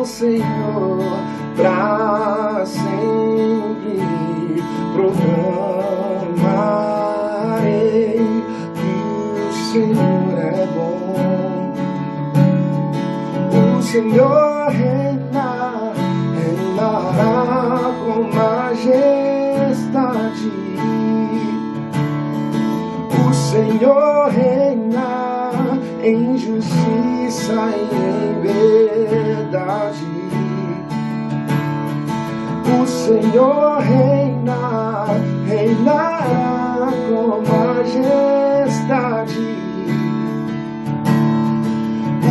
Senhor, pra sempre proclamarei que o Senhor é bom. O Senhor reinará com majestade. O Senhor reina em justiça e em verdade. O Senhor reinará com majestade.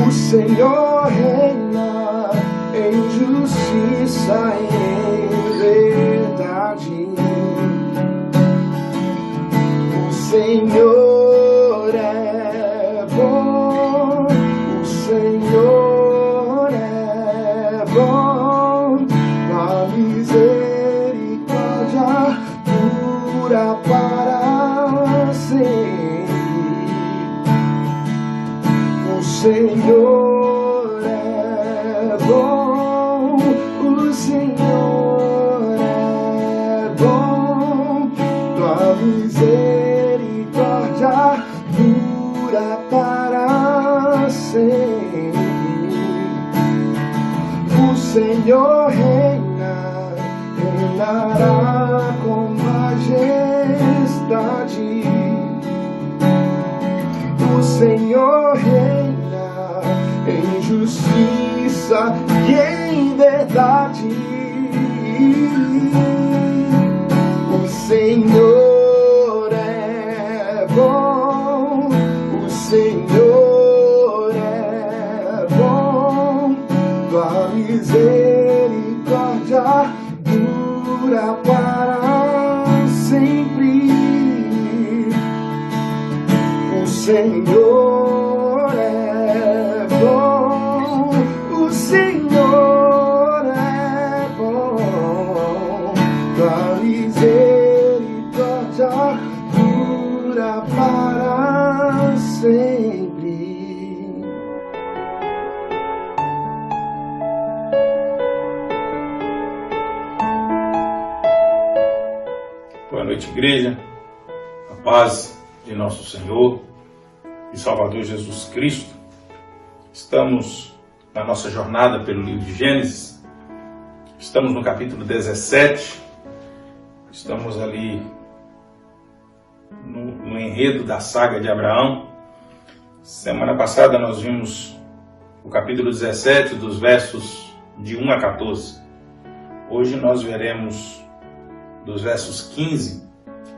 O Senhor reina em justiça e em verdade. O Senhor é bom, o Senhor é bom, a misericórdia dura para sempre. O Senhor é bom, o Senhor é bom, tua misericórdia dura para sempre. O Senhor reinará com majestade. O Senhor reina em justiça e em verdade. O Senhor é bom, o Senhor é bom, tua misericórdia dura para sempre. O Senhor é bom, o Senhor é bom, tua misericórdia dura para sempre. Boa noite, igreja. A paz de nosso Senhor e Salvador Jesus Cristo. Estamos na nossa jornada pelo livro de Gênesis. Estamos no capítulo 17. Estamos ali no enredo da saga de Abraão. Semana passada nós vimos o capítulo 17, dos versos de 1 a 14. Hoje nós veremos dos versos 15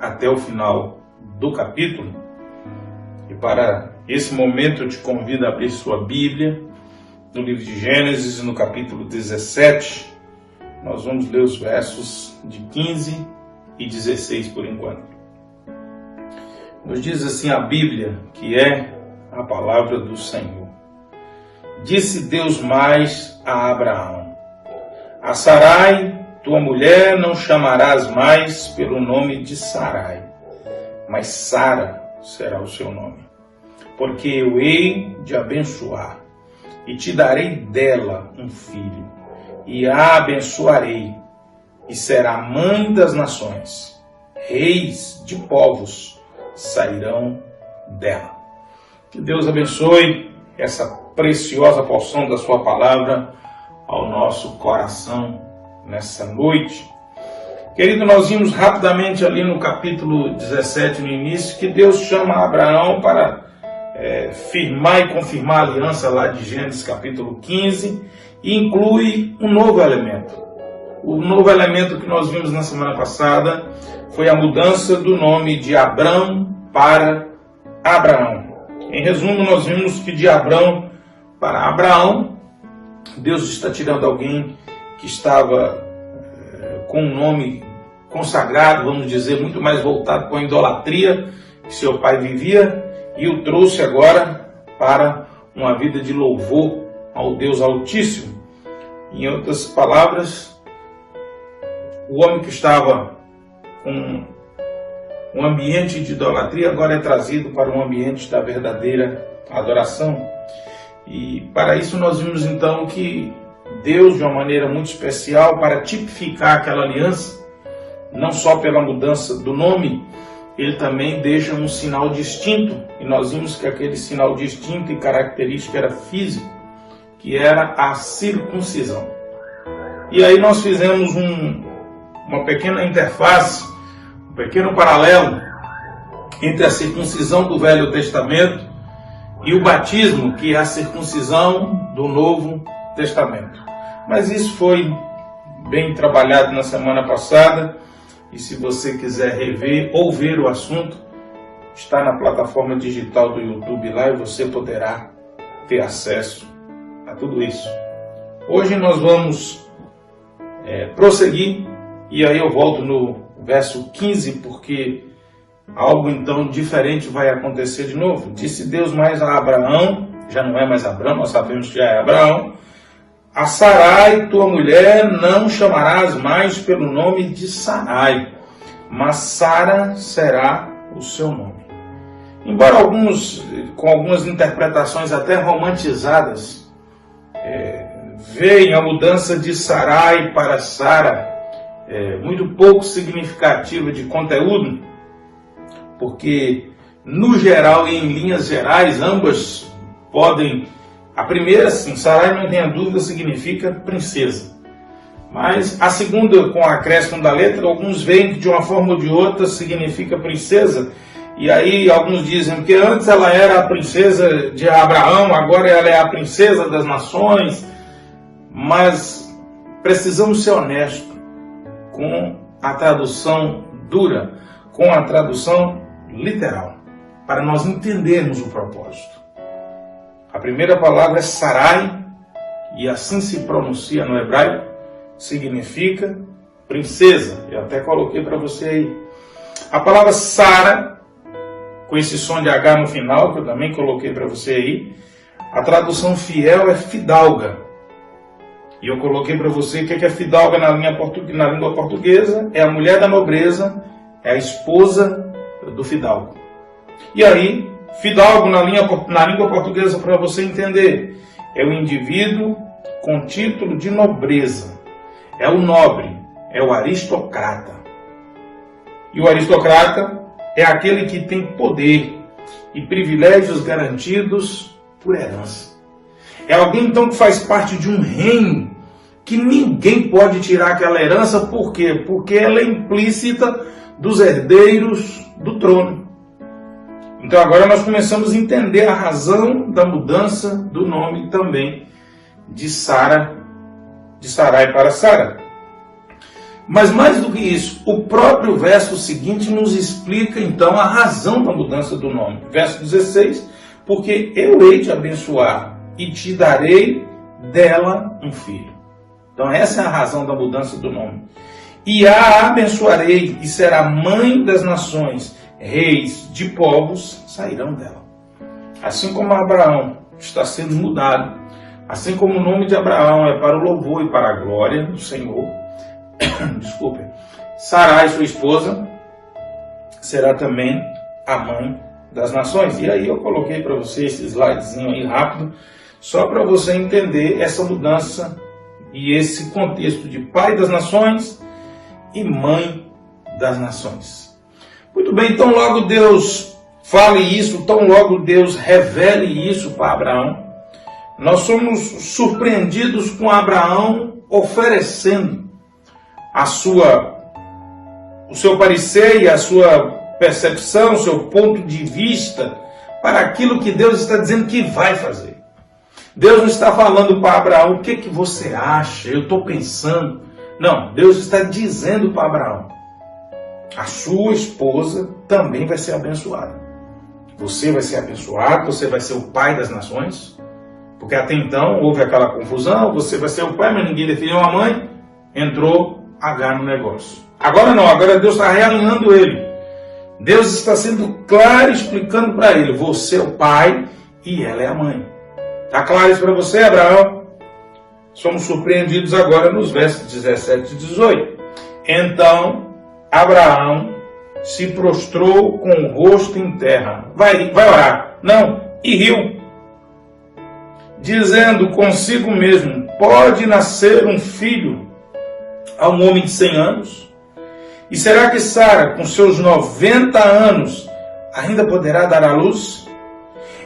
até o final do capítulo. E para esse momento eu te convido a abrir sua Bíblia no livro de Gênesis, no capítulo 17. Nós vamos ler os versos de 15 e 16 por enquanto. Nos diz assim a Bíblia, que é a palavra do Senhor. Disse Deus mais a Abraão: a Sarai, tua mulher, não chamarás mais pelo nome de Sarai, mas Sara será o seu nome, porque eu hei de abençoar, e te darei dela um filho, e a abençoarei, e será mãe das nações, reis de povos sairão dela. Que Deus abençoe essa preciosa porção da sua palavra ao nosso coração nessa noite. Querido, nós vimos rapidamente ali no capítulo 17, no início, que Deus chama Abraão para firmar e confirmar a aliança lá de Gênesis capítulo 15, e inclui um novo elemento. O novo elemento que nós vimos na semana passada foi a mudança do nome de Abrão para Abraão. Em resumo, nós vimos que de Abrão para Abraão, Deus está tirando alguém que estava com um nome consagrado, vamos dizer, muito mais voltado para a idolatria que seu pai vivia, e o trouxe agora para uma vida de louvor ao Deus Altíssimo. Em outras palavras, o homem que estava com um ambiente de idolatria agora é trazido para um ambiente da verdadeira adoração. E para isso nós vimos então que Deus de uma maneira muito especial para tipificar aquela aliança, não só pela mudança do nome, ele também deixa um sinal distinto, e nós vimos que aquele sinal distinto e característico era físico, que era a circuncisão. E aí nós fizemos uma pequena interface, um pequeno paralelo entre a circuncisão do Velho Testamento e o batismo, que é a circuncisão do Novo Testamento. Mas isso foi bem trabalhado na semana passada, e se você quiser rever ou ver o assunto, está na plataforma digital do YouTube lá e você poderá ter acesso a tudo isso. Hoje nós vamos prosseguir, e aí eu volto no verso 15, porque algo então diferente vai acontecer de novo. Disse Deus mais a Abraão, já não é mais Abraão, nós sabemos que já é Abraão: a Sarai, tua mulher, não chamarás mais pelo nome de Sarai, mas Sara será o seu nome. Embora alguns, com algumas interpretações até romantizadas, veem a mudança de Sarai para Sara muito pouco significativa de conteúdo, porque no geral e em linhas gerais ambas podem. A primeira, sim, Sarai, não tenha dúvida, significa princesa. Mas a segunda, com o acréscimo da letra, alguns veem que de uma forma ou de outra significa princesa. E aí alguns dizem que antes ela era a princesa de Abraão, agora ela é a princesa das nações. Mas precisamos ser honestos com a tradução dura, com a tradução literal, para nós entendermos o propósito. A primeira palavra é Sarai, e assim se pronuncia no hebraico, significa princesa. Eu até coloquei para você aí. A palavra Sara, com esse som de H no final, que eu também coloquei para você aí, a tradução fiel é fidalga. E eu coloquei para você o que é fidalga na língua portuguesa: é a mulher da nobreza, é a esposa do fidalgo. E aí, fidalgo na língua portuguesa, para você entender, é o indivíduo com título de nobreza, é o nobre, é o aristocrata. E o aristocrata é aquele que tem poder e privilégios garantidos por herança. É alguém então que faz parte de um reino que ninguém pode tirar aquela herança. Por quê? Porque ela é implícita dos herdeiros do trono. Então agora nós começamos a entender a razão da mudança do nome também de Sarai para Sara. Mas mais do que isso, o próprio verso seguinte nos explica então a razão da mudança do nome. Verso 16: porque eu hei de abençoar e te darei dela um filho. Então essa é a razão da mudança do nome. E a abençoarei e será mãe das nações, reis de povos sairão dela. Assim como Abraão está sendo mudado, assim como o nome de Abraão é para o louvor e para a glória do Senhor, desculpem, Sarai, sua esposa, será também a mãe das nações. E aí eu coloquei para você esse slidezinho aí rápido, só para você entender essa mudança e esse contexto de pai das nações e mãe das nações. Muito bem, então logo Deus fale isso, tão logo Deus revele isso para Abraão, nós somos surpreendidos com Abraão oferecendo o seu parecer e a sua percepção, o seu ponto de vista para aquilo que Deus está dizendo que vai fazer. Deus não está falando para Abraão: o que você acha, eu estou pensando. Não, Deus está dizendo para Abraão: a sua esposa também vai ser abençoada. Você vai ser abençoado, você vai ser o pai das nações. Porque até então houve aquela confusão: você vai ser o pai, mas ninguém definiu a mãe. Entrou H no negócio. Agora não, agora Deus está realinhando ele. Deus está sendo claro, explicando para ele: você é o pai e ela é a mãe. Está claro isso para você, Abraão? Somos surpreendidos agora nos versos 17 e 18. Então Abraão se prostrou com o rosto em terra. Vai orar. Não, e riu, dizendo consigo mesmo: pode nascer um filho a um homem de 100 anos? E será que Sara, com seus 90 anos, ainda poderá dar à luz?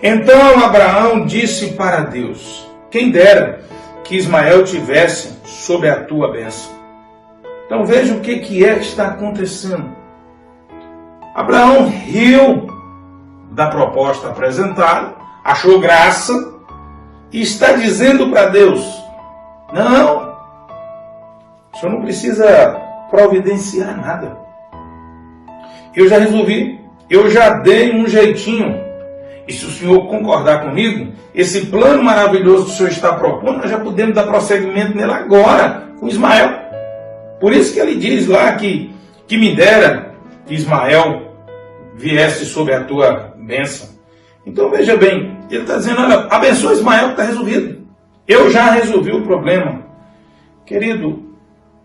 Então Abraão disse para Deus: quem dera que Ismael tivesse sob a tua bênção. Então veja o que é que está acontecendo. Abraão riu da proposta apresentada, achou graça e está dizendo para Deus: não, o senhor não precisa providenciar nada. Eu já resolvi, eu já dei um jeitinho. E se o senhor concordar comigo, esse plano maravilhoso que o senhor está propondo, nós já podemos dar prosseguimento nele agora, com Ismael. Por isso que ele diz lá que me dera que Ismael viesse sob a tua bênção. Então veja bem, ele está dizendo: olha, abençoa Ismael que está resolvido. Eu já resolvi o problema. Querido,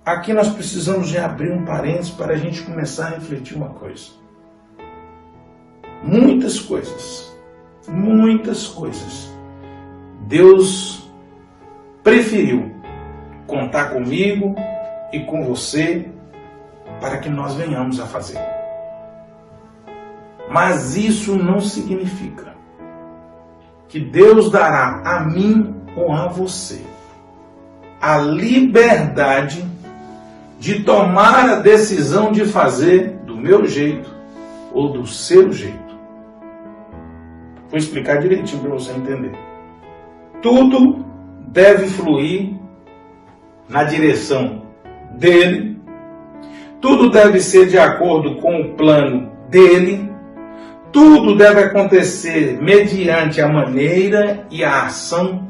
aqui nós precisamos de abrir um parênteses para a gente começar a refletir uma coisa. Muitas coisas, Deus preferiu contar comigo e com você para que nós venhamos a fazer. Mas isso não significa que Deus dará a mim ou a você a liberdade de tomar a decisão de fazer do meu jeito ou do seu jeito. Vou explicar direitinho para você entender. Tudo deve fluir na direção dele, tudo deve ser de acordo com o plano dele, tudo deve acontecer mediante a maneira e a ação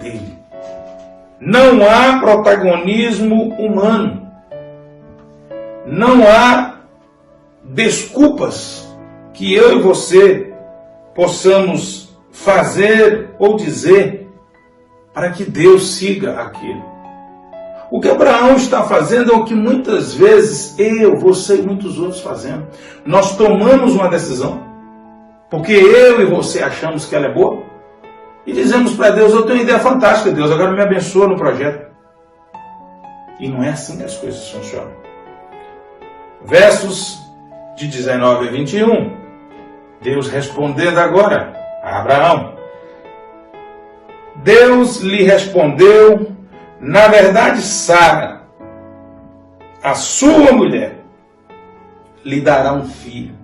dele. Não há protagonismo humano. Não há desculpas que eu e você possamos fazer ou dizer para que Deus siga aquilo. O que Abraão está fazendo é o que muitas vezes eu, você e muitos outros fazemos. Nós tomamos uma decisão, porque eu e você achamos que ela é boa, e dizemos para Deus: eu tenho uma ideia fantástica, Deus, agora me abençoa no projeto. E não é assim que as coisas funcionam. Versos de 19 a 21, Deus respondendo agora a Abraão. Deus lhe respondeu: na verdade, Sara, a sua mulher, lhe dará um filho,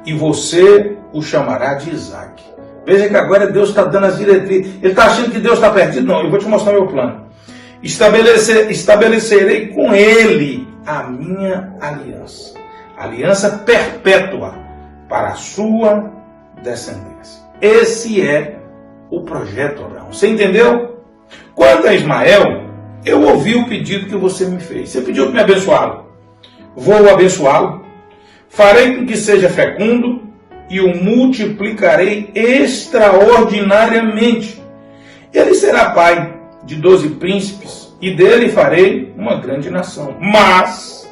e você o chamará de Isaque. Veja que agora Deus está dando as diretrizes. Ele está achando que Deus está perdido? Não, eu vou te mostrar meu plano. Estabelecerei com ele a minha aliança. Aliança perpétua para a sua descendência. Esse é o projeto, Abraão. Você entendeu? Quanto a Ismael, eu ouvi o pedido que você me fez. Você pediu para me abençoá-lo. Vou abençoá-lo. Farei com que seja fecundo e o multiplicarei extraordinariamente. Ele será pai de 12 príncipes e dele farei uma grande nação. Mas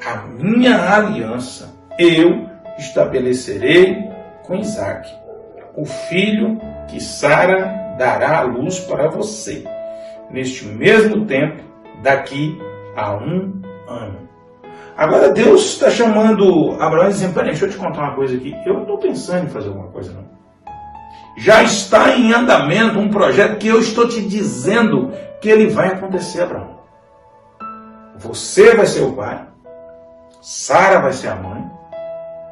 a minha aliança eu estabelecerei com Isaque, o filho que Sara dará à luz para você, neste mesmo tempo, daqui a 1 ano. Agora Deus está chamando Abraão e dizendo: peraí, deixa eu te contar uma coisa aqui. Eu não estou pensando em fazer alguma coisa, não. Já está em andamento um projeto que eu estou te dizendo que ele vai acontecer, Abraão. Você vai ser o pai, Sara vai ser a mãe,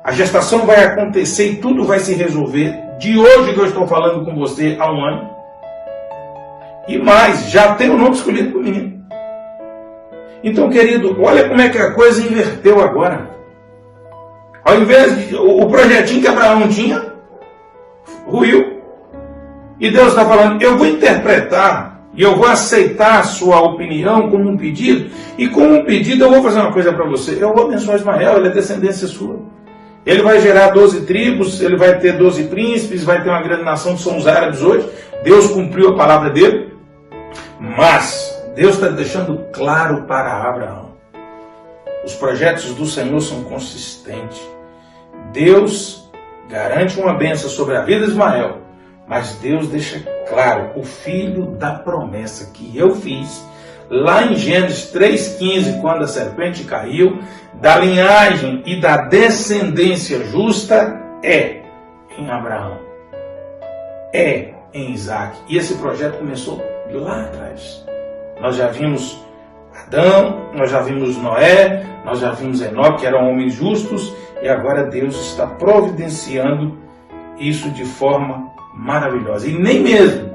a gestação vai acontecer e tudo vai se resolver de hoje que eu estou falando com você há 1 ano. E mais, já tem o nome escolhido para o menino. Então, querido, olha como é que a coisa inverteu agora. Ao invés de o projetinho que Abraão tinha, ruiu. E Deus está falando: eu vou interpretar e eu vou aceitar a sua opinião como um pedido. E como um pedido eu vou fazer uma coisa para você. Eu vou abençoar Ismael, ele é descendência sua. Ele vai gerar 12 tribos, ele vai ter 12 príncipes, vai ter uma grande nação que são os árabes hoje. Deus cumpriu a palavra dele. Mas Deus está deixando claro para Abraão: os projetos do Senhor são consistentes. Deus garante uma bênção sobre a vida de Ismael, Mas Deus deixa claro, o filho da promessa que eu fiz, lá em Gênesis 3,15, quando a serpente caiu, da linhagem e da descendência justa é em Abraão, é em Isaac. E esse projeto começou lá atrás. Nós já vimos Adão, nós já vimos Noé, nós já vimos Enoque, que eram homens justos, e agora Deus está providenciando isso de forma maravilhosa. E nem mesmo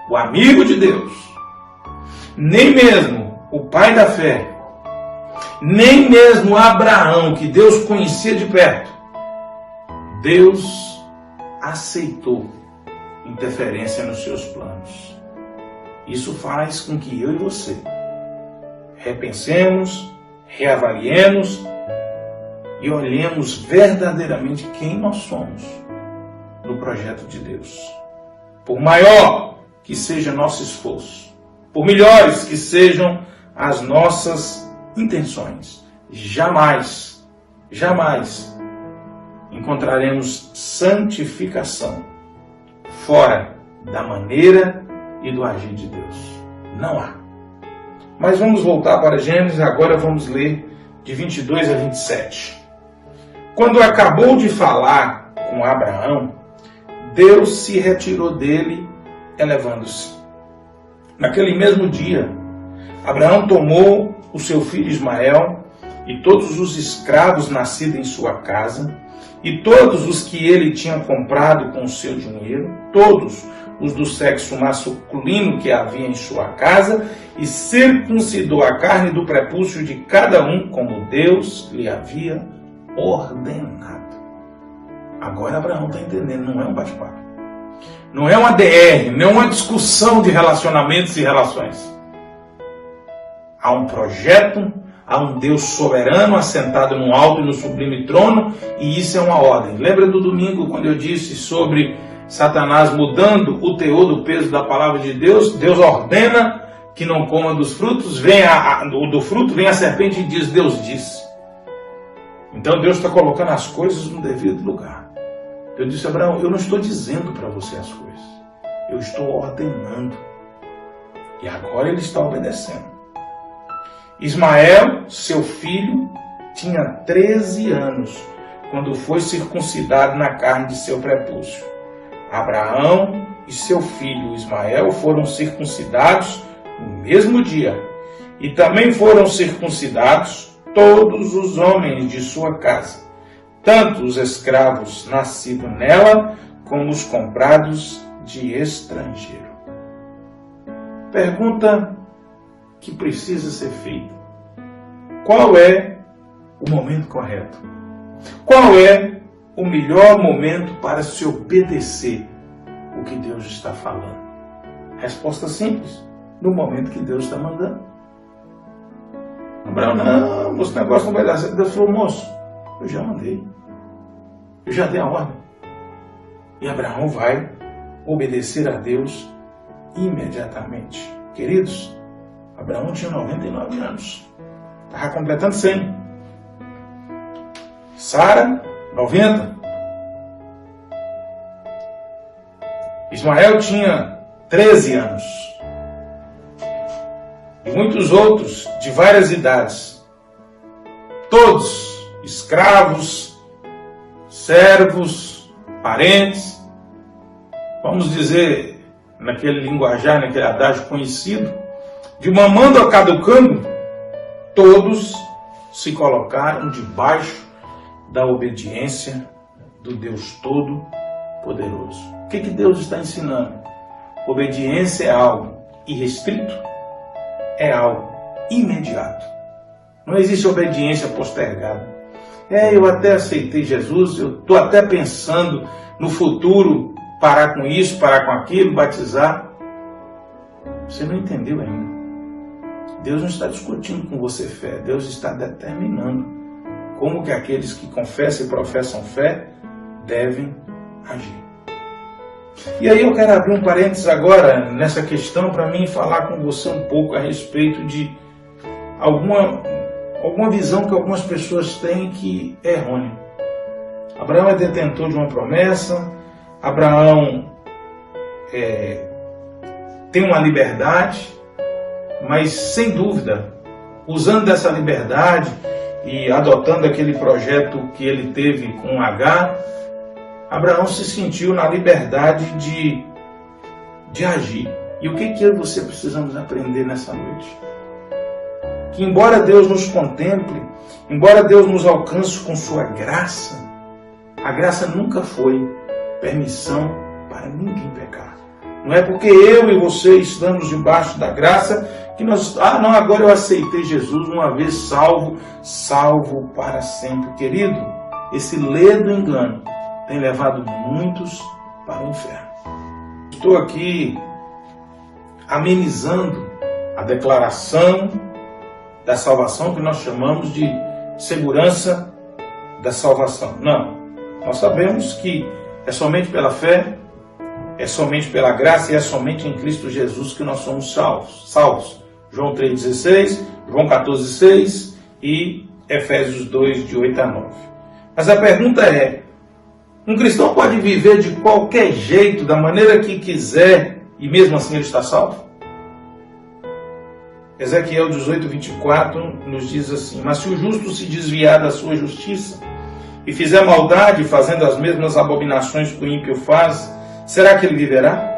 o amigo de Deus, nem mesmo o pai da fé, nem mesmo Abraão, que Deus conhecia de perto, Deus aceitou interferência nos seus planos. Isso faz com que eu e você repensemos, reavaliemos e olhemos verdadeiramente quem nós somos no projeto de Deus. Por maior que seja nosso esforço, por melhores que sejam as nossas intenções, jamais encontraremos santificação fora da maneira e do agir de Deus. Não há. Mas vamos voltar para Gênesis, agora vamos ler de 22 a 27. Quando acabou de falar com Abraão, Deus se retirou dele, elevando-se. Naquele mesmo dia, Abraão tomou o seu filho Ismael e todos os escravos nascidos em sua casa, e todos os que ele tinha comprado com o seu dinheiro, todos os do sexo masculino que havia em sua casa, e circuncidou a carne do prepúcio de cada um, como Deus lhe havia ordenado. Agora Abraão está entendendo, não é um bate-papo. Não é uma DR, não é uma discussão de relacionamentos e relações. Há um projeto, há um Deus soberano assentado no alto e no sublime trono, e isso é uma ordem. Lembra do domingo quando eu disse sobre Satanás mudando o teor do peso da palavra de Deus? Deus ordena que não coma dos frutos, do fruto vem a serpente e diz, Deus disse. Então Deus está colocando as coisas no devido lugar. Eu disse, Abraão, eu não estou dizendo para você as coisas, eu estou ordenando. E agora ele está obedecendo. Ismael, seu filho, tinha 13 anos quando foi circuncidado na carne de seu prepúcio. Abraão e seu filho Ismael foram circuncidados no mesmo dia, e também foram circuncidados todos os homens de sua casa, tanto os escravos nascidos nela, como os comprados de estrangeiro. Pergunta que precisa ser feita: qual é o momento correto? Qual é o melhor momento para se obedecer o que Deus está falando? Resposta simples: no momento que Deus está mandando. Abraão, não, esse negócio não vai dar certo. Deus falou, moço, eu já mandei, eu já dei a ordem. E Abraão vai obedecer a Deus imediatamente. Queridos, Abraão tinha 99 anos, estava completando 100. Sara, 90. Ismael tinha 13 anos. E muitos outros de várias idades. Todos escravos, servos, parentes. Vamos dizer, naquele linguajar, naquele adágio conhecido, de mamando a caducando, todos se colocaram debaixo da obediência do Deus Todo-Poderoso. O que Deus está ensinando? Obediência é algo irrestrito, é algo imediato. Não existe obediência postergada. Eu até aceitei Jesus, eu estou até pensando no futuro, parar com isso, parar com aquilo, batizar. Você não entendeu ainda. Deus não está discutindo com você fé, Deus está determinando como que aqueles que confessam e professam fé devem agir. E aí eu quero abrir um parênteses agora nessa questão para mim falar com você um pouco a respeito de alguma visão que algumas pessoas têm que é errônea. Abraão é detentor de uma promessa, Abraão tem uma liberdade, mas sem dúvida, usando dessa liberdade e adotando aquele projeto que ele teve com Agar, Abraão se sentiu na liberdade de agir. E o que eu e você precisamos aprender nessa noite? Que embora Deus nos contemple, embora Deus nos alcance com sua graça, a graça nunca foi permissão para ninguém pecar. Não é porque eu e você estamos debaixo da graça que nós, agora eu aceitei Jesus, uma vez salvo, salvo para sempre. Querido, esse ledo engano tem levado muitos para o inferno. Estou aqui amenizando a declaração da salvação que nós chamamos de segurança da salvação. Não, nós sabemos que é somente pela fé, é somente pela graça e é somente em Cristo Jesus que nós somos salvos. João 3,16, João 14,6 e Efésios 2, de 8 a 9. Mas a pergunta é, um cristão pode viver de qualquer jeito, da maneira que quiser, e mesmo assim ele está salvo? Ezequiel 18, 24 nos diz assim: mas se o justo se desviar da sua justiça e fizer maldade, fazendo as mesmas abominações que o ímpio faz, será que ele viverá?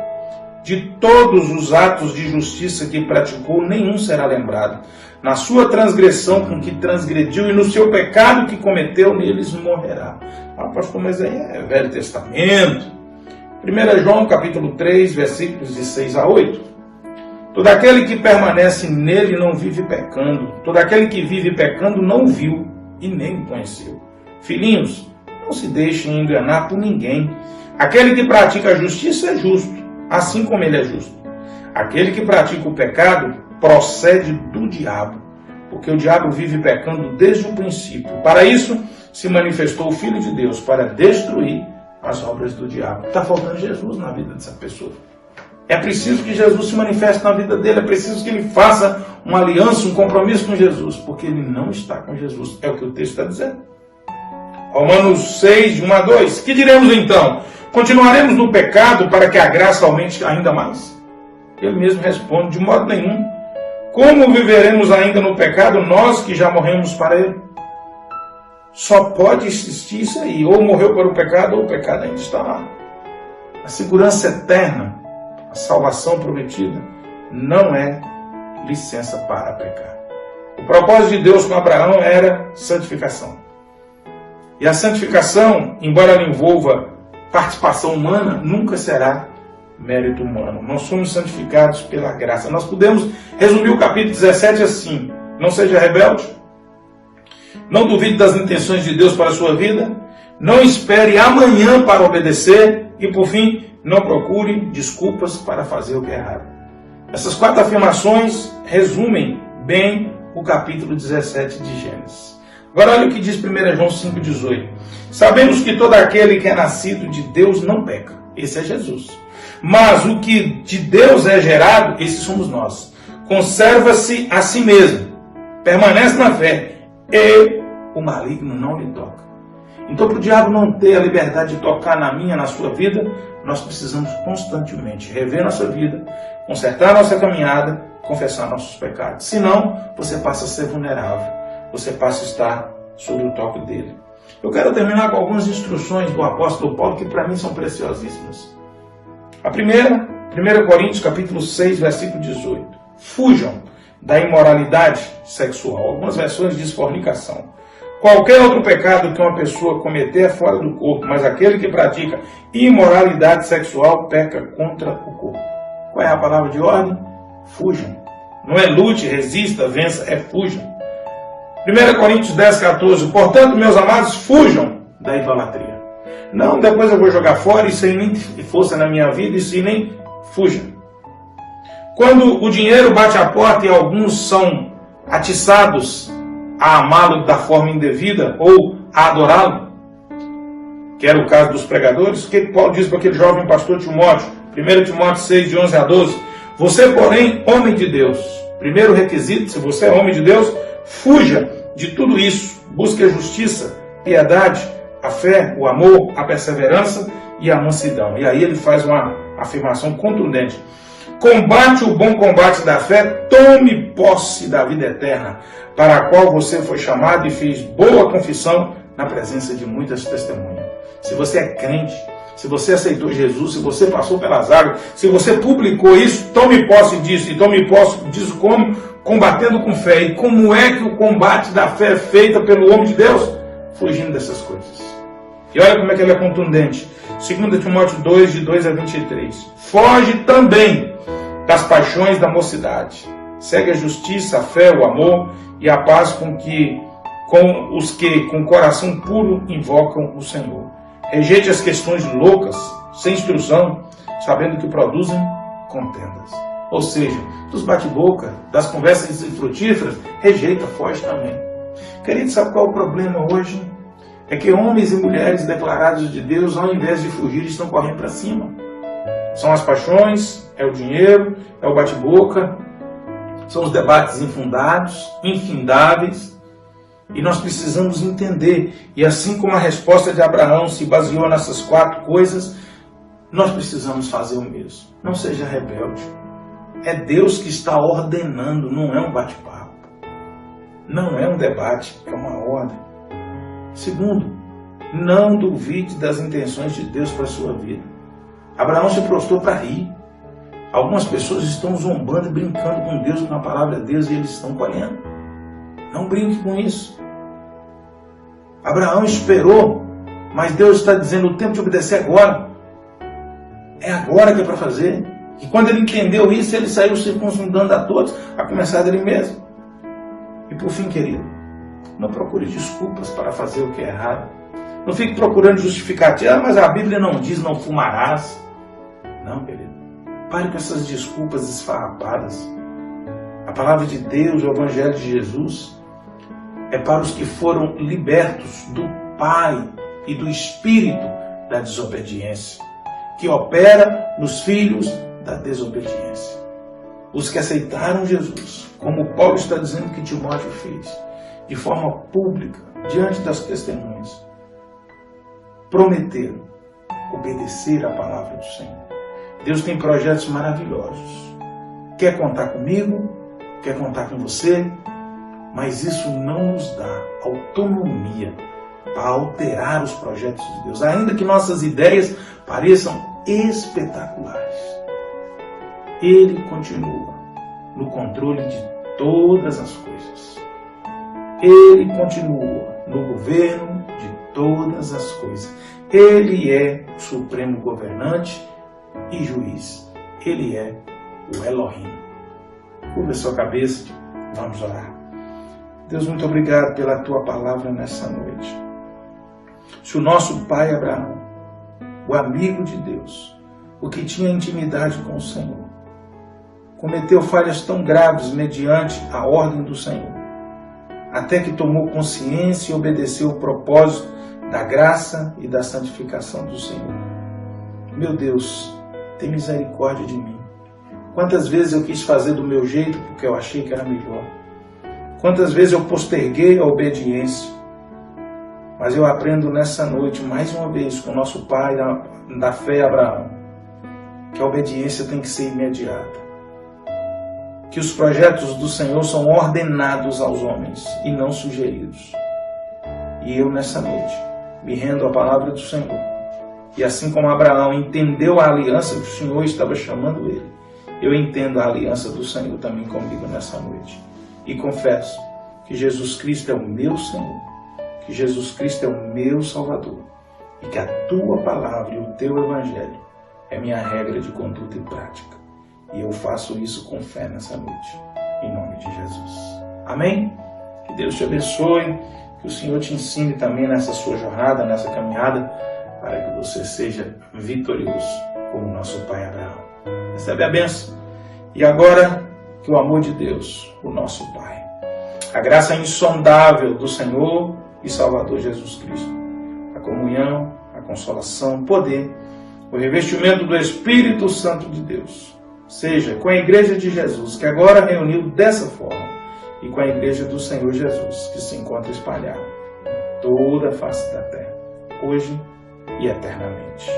De todos os atos de justiça que praticou, nenhum será lembrado. Na sua transgressão com que transgrediu e no seu pecado que cometeu, neles morrerá. Pastor, mas aí é Velho Testamento. 1 João capítulo 3, versículos de 6 a 8. Todo aquele que permanece nele não vive pecando. Todo aquele que vive pecando não o viu e nem o conheceu. Filhinhos, não se deixem enganar por ninguém. Aquele que pratica a justiça é justo, assim como ele é justo. Aquele que pratica o pecado procede do diabo, porque o diabo vive pecando desde o princípio. Para isso se manifestou o Filho de Deus, para destruir as obras do diabo. Está faltando Jesus na vida dessa pessoa. É preciso que Jesus se manifeste na vida dele, é preciso que ele faça uma aliança, um compromisso com Jesus, porque ele não está com Jesus. É o que o texto está dizendo. Romanos 6, de 1 a 2. Que diremos então? Continuaremos no pecado para que a graça aumente ainda mais? Ele mesmo responde, de modo nenhum. Como viveremos ainda no pecado, nós que já morremos para ele? Só pode existir isso aí. Ou morreu para o pecado, ou o pecado ainda está lá. A segurança eterna, a salvação prometida, não é licença para pecar. O propósito de Deus com Abraão era santificação. E a santificação, embora ela envolva participação humana, nunca será mérito humano. Nós somos santificados pela graça. Nós podemos resumir o capítulo 17 assim: não seja rebelde, não duvide das intenções de Deus para a sua vida, não espere amanhã para obedecer e, por fim, não procure desculpas para fazer o que é errado. Essas 4 afirmações resumem bem o capítulo 17 de Gênesis. Agora olha o que diz 1 João 5,18. Sabemos que todo aquele que é nascido de Deus não peca. Esse é Jesus. Mas o que de Deus é gerado, esse somos nós. Conserva-se a si mesmo. Permanece na fé. E o maligno não lhe toca. Então, para o diabo não ter a liberdade de tocar na minha, na sua vida, nós precisamos constantemente rever nossa vida, consertar nossa caminhada, confessar nossos pecados. Senão, você passa a ser vulnerável. Você passa a estar sob o toque dele. Eu quero terminar com algumas instruções do apóstolo Paulo que para mim são preciosíssimas. A primeira, 1 Coríntios capítulo 6, versículo 18. Fujam da imoralidade sexual. Algumas versões diz fornicação. Qualquer outro pecado que uma pessoa cometer é fora do corpo, mas aquele que pratica imoralidade sexual peca contra o corpo. Qual é a palavra de ordem? Fujam. Não é lute, resista, vença, é fujam. 1 Coríntios 10, 14. Portanto, meus amados, fujam da idolatria. Não, depois eu vou jogar fora, isso aí nem força na minha vida, isso aí nem fuja. Quando o dinheiro bate a porta e alguns são atiçados a amá-lo da forma indevida ou a adorá-lo, que era o caso dos pregadores, o que Paulo diz para aquele jovem pastor Timóteo? 1 Timóteo 6, de 11 a 12. Você, porém, homem de Deus. Primeiro requisito, se você é homem de Deus, fuja de tudo isso. Busque a justiça, piedade, a fé, o amor, a perseverança e a mansidão. E aí ele faz uma afirmação contundente. Combate o bom combate da fé, tome posse da vida eterna, para a qual você foi chamado e fez boa confissão na presença de muitas testemunhas. Se você é crente, se você aceitou Jesus, se você passou pelas águas, se você publicou isso, tome posse disso. E tome posse disso como? Combatendo com fé. E como é que o combate da fé é feito pelo homem de Deus? Fugindo dessas coisas. E olha como é que ele é contundente. 2 Timóteo 2, de 2 a 23. Foge também das paixões da mocidade. Segue a justiça, a fé, o amor e a paz com os que com coração puro invocam o Senhor. Rejeite as questões loucas, sem instrução, sabendo que produzem contendas. Ou seja, dos bate-boca, das conversas infrutíferas, rejeita, foge também. Querido, sabe qual é o problema hoje? É que homens e mulheres declarados de Deus, ao invés de fugir, estão correndo para cima. São as paixões, é o dinheiro, é o bate-boca, são os debates infundados, infindáveis. E nós precisamos entender, e assim como a resposta de Abraão se baseou nessas 4 coisas, nós precisamos fazer o mesmo. Não seja rebelde. É Deus que está ordenando, não é um bate-papo. Não é um debate, é uma ordem. Segundo, não duvide das intenções de Deus para a sua vida. Abraão se prostrou para rir. Algumas pessoas estão zombando e brincando com Deus, com a palavra de Deus, e eles estão colhendo. Não brinque com isso. Abraão esperou, mas Deus está dizendo, o tempo de obedecer agora. É agora que é para fazer. E quando ele entendeu isso, ele saiu circuncindando a todos, a começar dele mesmo. E por fim, querido, não procure desculpas para fazer o que é errado. Não fique procurando justificativa, mas a Bíblia não diz não fumarás. Não, querido. Pare com essas desculpas esfarrapadas. A palavra de Deus, o Evangelho de Jesus, é para os que foram libertos do Pai e do Espírito da desobediência, que opera nos filhos da desobediência. Os que aceitaram Jesus, como Paulo está dizendo que Timóteo fez, de forma pública, diante das testemunhas, prometeram obedecer à palavra do Senhor. Deus tem projetos maravilhosos. Quer contar comigo? Quer contar com você? Mas isso não nos dá autonomia para alterar os projetos de Deus, ainda que nossas ideias pareçam espetaculares. Ele continua no controle de todas as coisas. Ele continua no governo de todas as coisas. Ele é o supremo governante e juiz. Ele é o Elohim. Curva a sua cabeça, vamos orar. Deus, muito obrigado pela tua palavra nessa noite. Se o nosso pai Abraão, o amigo de Deus, o que tinha intimidade com o Senhor, cometeu falhas tão graves mediante a ordem do Senhor, até que tomou consciência e obedeceu o propósito da graça e da santificação do Senhor. Meu Deus, tem misericórdia de mim. Quantas vezes eu quis fazer do meu jeito porque eu achei que era melhor. Quantas vezes eu posterguei a obediência. Mas eu aprendo nessa noite, mais uma vez, com o nosso pai da fé, Abraão, que a obediência tem que ser imediata. Que os projetos do Senhor são ordenados aos homens e não sugeridos. E eu, nessa noite, me rendo à palavra do Senhor. E assim como Abraão entendeu a aliança que o Senhor estava chamando ele, eu entendo a aliança do Senhor também comigo nessa noite. E confesso que Jesus Cristo é o meu Senhor, que Jesus Cristo é o meu Salvador, e que a tua palavra e o teu Evangelho é minha regra de conduta e prática. E eu faço isso com fé nessa noite, em nome de Jesus. Amém? Que Deus te abençoe, que o Senhor te ensine também nessa sua jornada, nessa caminhada, para que você seja vitorioso, como nosso pai Abraão. Recebe a bênção. E agora, que o amor de Deus, o nosso Pai, a graça insondável do Senhor e Salvador Jesus Cristo, a comunhão, a consolação, o poder, o revestimento do Espírito Santo de Deus, seja com a Igreja de Jesus, que agora reuniu dessa forma, e com a Igreja do Senhor Jesus, que se encontra espalhada em toda a face da terra, hoje e eternamente.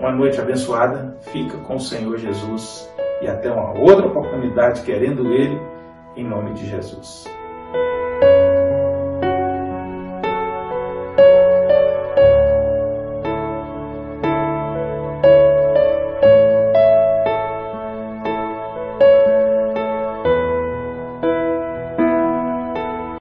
uma noite abençoada, fica com o Senhor Jesus e até uma outra oportunidade, querendo Ele, em nome de Jesus.